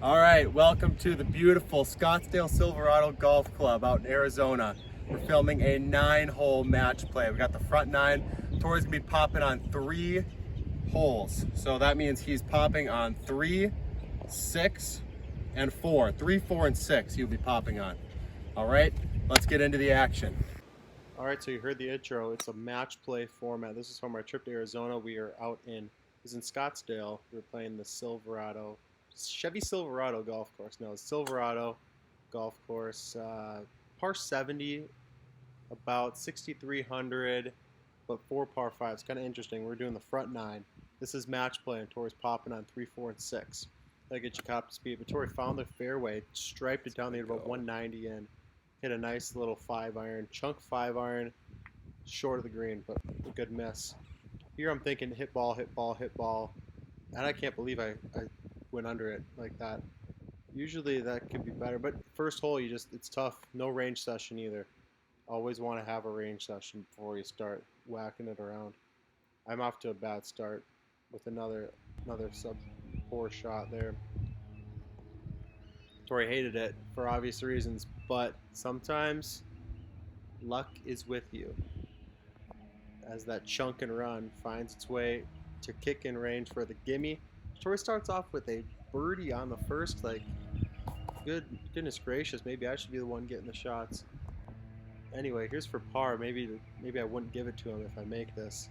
All right, welcome to the beautiful Scottsdale Silverado Golf Club out in Arizona. We're filming a 9-hole match play. We got the front 9. Tori's gonna be popping on 3 holes. So that means he's popping on 3, 6, and 4. 3, 4, and 6 he'll be popping on. All right, let's get into the action. All right, so you heard the intro. It's a match play format. This is from our trip to Arizona. We are out in Scottsdale. We're playing the Chevy Silverado golf course. No, it's Silverado golf course. Par 70, about 6,300, but 4 par 5s. Kind of interesting. We're doing the front 9. This is match play, and Tori's popping on 3, 4, and 6. That'll get you caught up to speed. But Tori found the fairway, striped it down there about 190 in. Hit a nice little 5-iron, chunk 5-iron, short of the green, but a good miss. Here I'm thinking hit ball, hit ball, hit ball. And I can't believe I went under it like that. Usually that could be better, but first hole it's tough. No range session either. Always want to have a range session before you start whacking it around. I'm off to a bad start with another sub 4 shot there. Tori hated it for obvious reasons, but sometimes luck is with you as that chunk and run finds its way to kick in range for the gimme. Tori starts off with a birdie on the first, like, goodness gracious, maybe I should be the one getting the shots. Anyway, here's for par. Maybe I wouldn't give it to him if I make this.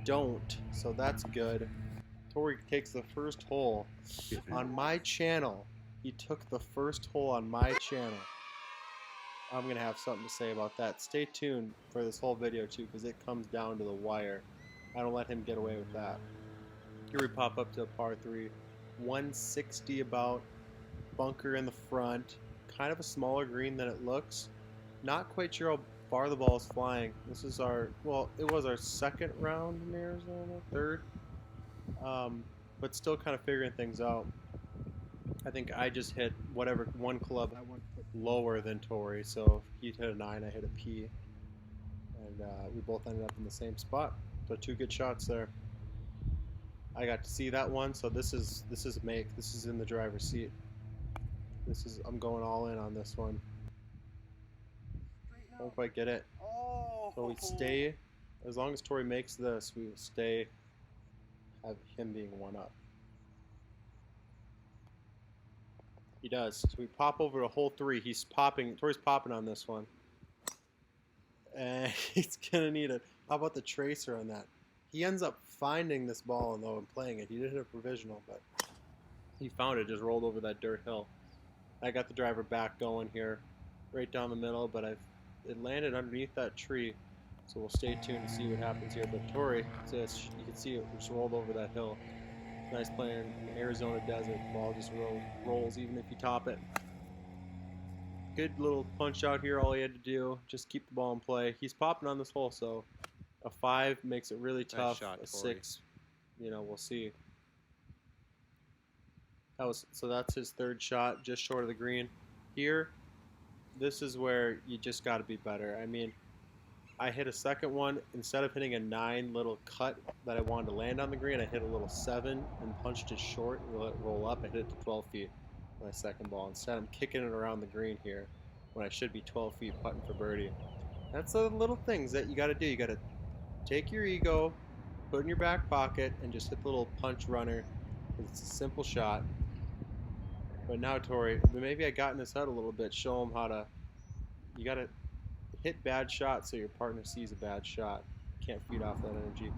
Don't, so that's good. Tori takes the first hole on my channel. He took the first hole on my channel. I'm going to have something to say about that. Stay tuned for this whole video too, because it comes down to the wire. I don't let him get away with that. Here we pop up to a par 3, 160 about, bunker in the front, kind of a smaller green than it looks. Not quite sure how far the ball is flying. This is it was our second round in Arizona, third, but still kind of figuring things out. I think I just hit whatever one club lower than Tori, so he hit a 9, I hit a P, and we both ended up in the same spot. So 2 good shots there. I got to see that one, so this is a make. This is in the driver's seat. I'm going all in on this one. Hope I get it. So we stay, as long as Tori makes this, we will stay, have him being 1 up. He does. So we pop over to hole 3. Tori's popping on this one. And he's gonna need it. How about the tracer on that? He ends up finding this ball, and though I'm playing it, he did hit a provisional, but he found it, just rolled over that dirt hill. I got the driver back going here, right down the middle, but it landed underneath that tree, so we'll stay tuned to see what happens here. But Tori, you can see it just rolled over that hill. Nice playing in the Arizona desert. The ball just rolls even if you top it. Good little punch out here. All he had to do, just keep the ball in play. He's popping on this hole, so a 5 makes it really tough. Nice shot, a 6, we'll see. So that's his 3rd shot, just short of the green. Here, this is where you just got to be better. I mean, I hit a second one. Instead of hitting a 9 little cut that I wanted to land on the green, I hit a little 7 and punched it short and let it roll up. I hit it to 12 feet my second ball. Instead, I'm kicking it around the green here when I should be 12 feet putting for birdie. That's the little things that you got to do. You got to take your ego, put it in your back pocket, and just hit the little punch runner. It's a simple shot. But now, Tori, maybe I got in his head a little bit. Show him how you got to hit bad shots so your partner sees a bad shot. Can't feed off that energy.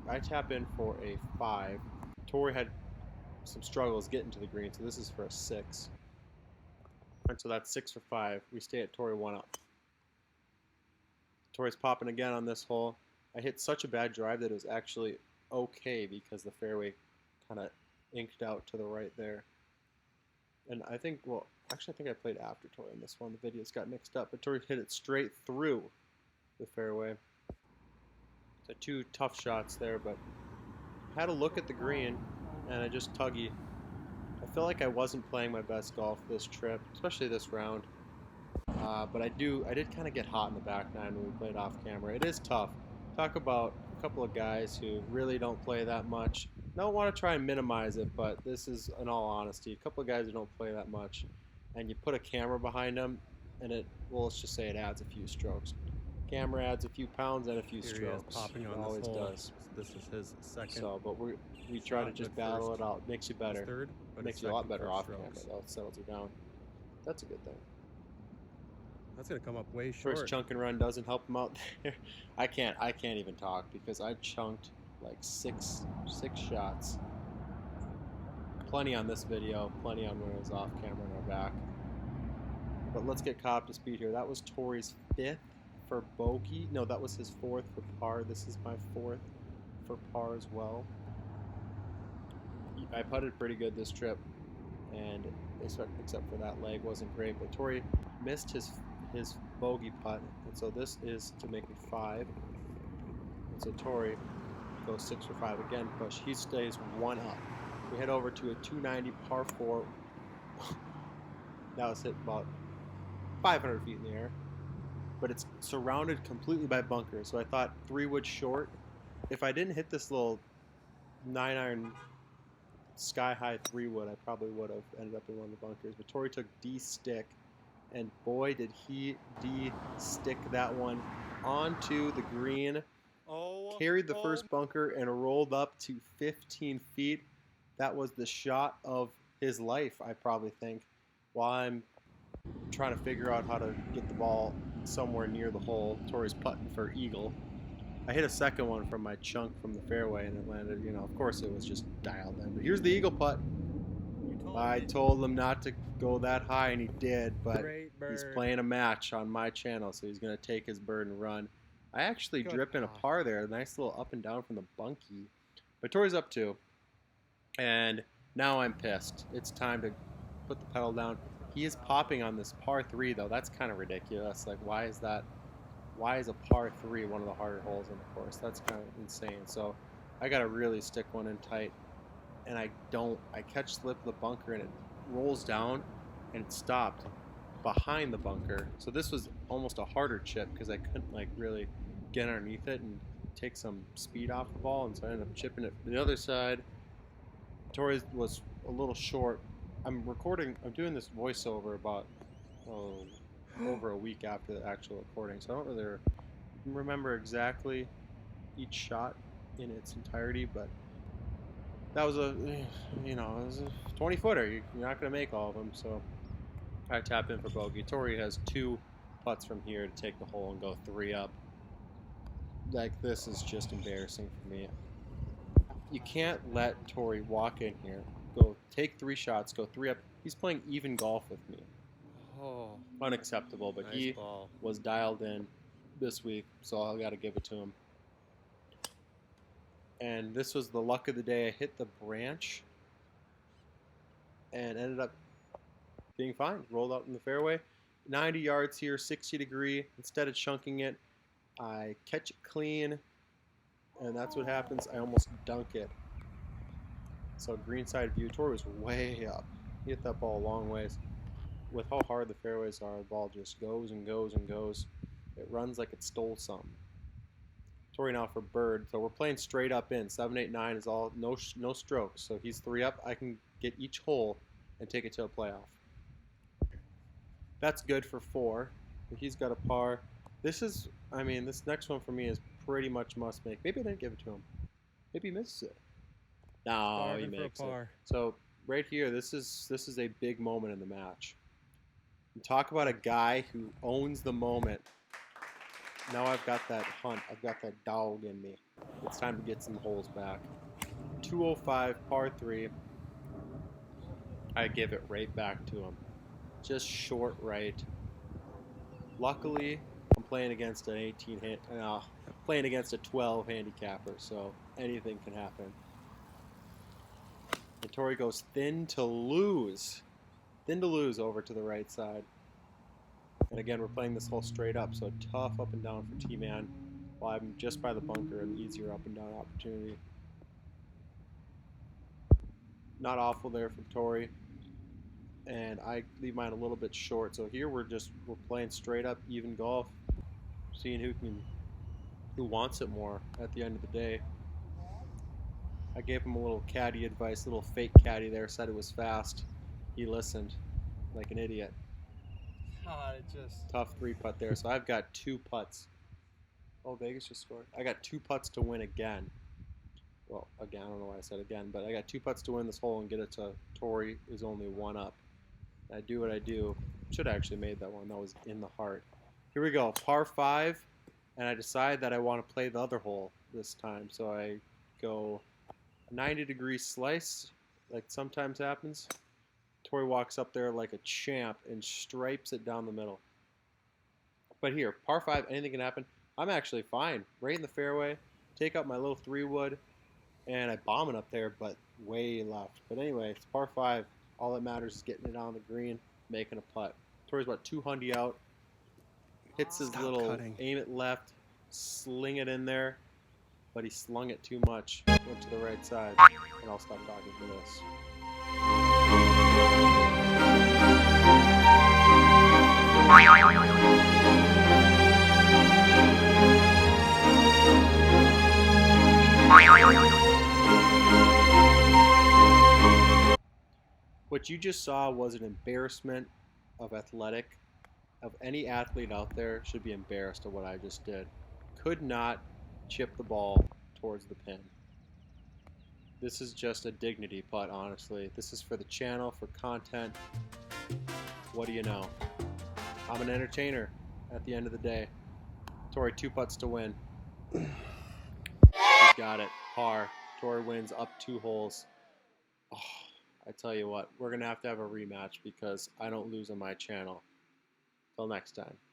I tap in for a 5. Tori had some struggles getting to the green, so this is for a 6. And so that's 6 for 5. We stay at Tori 1 up. Tori's popping again on this hole. I hit such a bad drive that it was actually okay because the fairway kind of inked out to the right there. And I think I played after Tori on this one. The videos got mixed up, but Tori hit it straight through the fairway. So 2 tough shots there, but I had a look at the green, and I just tuggy. I feel like I wasn't playing my best golf this trip, especially this round. But I did kind of get hot in the back 9 when we played off camera. It is tough. Talk about a couple of guys who really don't play that much. don't want to try and minimize it, but this is, in all honesty, a couple of guys who don't play that much, and you put a camera behind them, and let's just say it adds a few strokes. Camera adds a few pounds and a few Here strokes. he is popping on It always this hole. does. This is his second. So, but we try to just battle it out. Makes you better. Third, but makes you a lot better off camera. That settles you down. That's a good thing. That's gonna come up way short. First chunk and run doesn't help him out there. I can't even talk because I chunked like six shots. Plenty on this video, plenty on when it was off camera in our back. But let's get caught up to speed here. That was Tori's 5th for bogey. No, that was his 4th for par. This is my 4th for par as well. I putted pretty good this trip, and except for that leg wasn't great. But Tori missed his bogey putt, and so this is to make it 5. And so Tori goes 6 for 5 again. Push. He stays 1 up. We head over to a 290 par 4. That was hit about 500 feet in the air, but it's surrounded completely by bunkers. So I thought 3-wood short. If I didn't hit this little 9-iron sky-high 3-wood, I probably would have ended up in one of the bunkers. But Tori took D-stick, and boy, did he D-stick that one onto the green. Carried the first bunker and rolled up to 15 feet. That was the shot of his life, I probably think, while I'm trying to figure out how to get the ball somewhere near the hole. Tori's putting for eagle. I hit a second one from my chunk from the fairway, and it landed, of course it was just dialed in. But here's the eagle putt. I told him not to go that high, and he did, but he's playing a match on my channel, so he's going to take his bird and run. I actually drip in a par there, a nice little up and down from the bunkie. But Tori's up 2, and now I'm pissed. It's time to put the pedal down. He is popping on this par 3, though. That's kind of ridiculous. Like, why is a par 3 one of the harder holes in the course? That's kind of insane. So I got to really stick one in tight, and I catch slip the bunker, and it rolls down, and it stopped behind the bunker. So this was almost a harder chip because I couldn't really get underneath it and take some speed off the ball, and so I ended up chipping it to the other side. Tori was a little short. I'm doing this voiceover about over a week after the actual recording, so I don't really remember exactly each shot in its entirety, but that was it was a 20-footer. You're not going to make all of them, so I tap in for bogey. Tori has 2 putts from here to take the hole and go 3 up. Like, this is just embarrassing for me. You can't let Tori walk in here, go take 3 shots, go 3 up. He's playing even golf with me. Oh, unacceptable, but nice was dialed in this week, so I got to give it to him. And this was the luck of the day. I hit the branch and ended up being fine. Rolled out in the fairway. 90 yards here, 60 degree. Instead of chunking it, I catch it clean, and that's what happens. I almost dunk it. So greenside view. Tori was way up. He hit that ball a long ways. With how hard the fairways are, the ball just goes and goes and goes. It runs like it stole something. Tori now for bird. So we're playing straight up in. 7, 8, 9 is all no strokes. So he's 3 up. I can get each hole and take it to a playoff. That's good for 4. He's got a par. This next one for me is pretty much must make. Maybe I didn't give it to him. Maybe he misses it. No, he makes it. So right here, this is a big moment in the match. And talk about a guy who owns the moment. Now I've got that hunt. I've got that dog in me. It's time to get some holes back. 205, par 3. I give it right back to him. Just short right. Luckily, I'm playing against an 12 handicapper, so anything can happen. And Tori goes thin to lose over to the right side. And again, we're playing this hole straight up, so tough up and down for T-Man. While I'm just by the bunker, an easier up and down opportunity. Not awful there from Tori. And I leave mine a little bit short. So here we're playing straight up, even golf, seeing who wants it more at the end of the day. I gave him a little caddy advice, a little fake caddy there, said it was fast. He listened like an idiot. God, it just. Tough 3-putt there. So I've got 2 putts. Oh, Vegas just scored. I got 2 putts to win again. Well, again, I don't know why I said again, but I got 2 putts to win this hole and get it to Tori, is only 1 up. I do what I do. Should have actually made that one. That was in the heart. Here we go. Par 5. And I decide that I want to play the other hole this time. So I go 90-degree slice, like sometimes happens. Tori walks up there like a champ and stripes it down the middle. But here, par 5, anything can happen. I'm actually fine. Right in the fairway. Take out my little 3-wood. And I bomb it up there, but way left. But anyway, it's par 5. All that matters is getting it on the green, making a putt. Tori's about 200 out. Hits his little cutting. aim it left, sling it in there, but he slung it too much. Went to the right side, and I'll stop talking for this. What you just saw was an embarrassment of athletic, of any athlete out there should be embarrassed of what I just did. Could not chip the ball towards the pin. This is just a dignity putt, honestly. This is for the channel, for content. What do you know? I'm an entertainer at the end of the day. Tori, 2 putts to win. He's got it. Par. Tori wins up 2 holes. Oh, I tell you what, we're going to have a rematch because I don't lose on my channel. Till next time.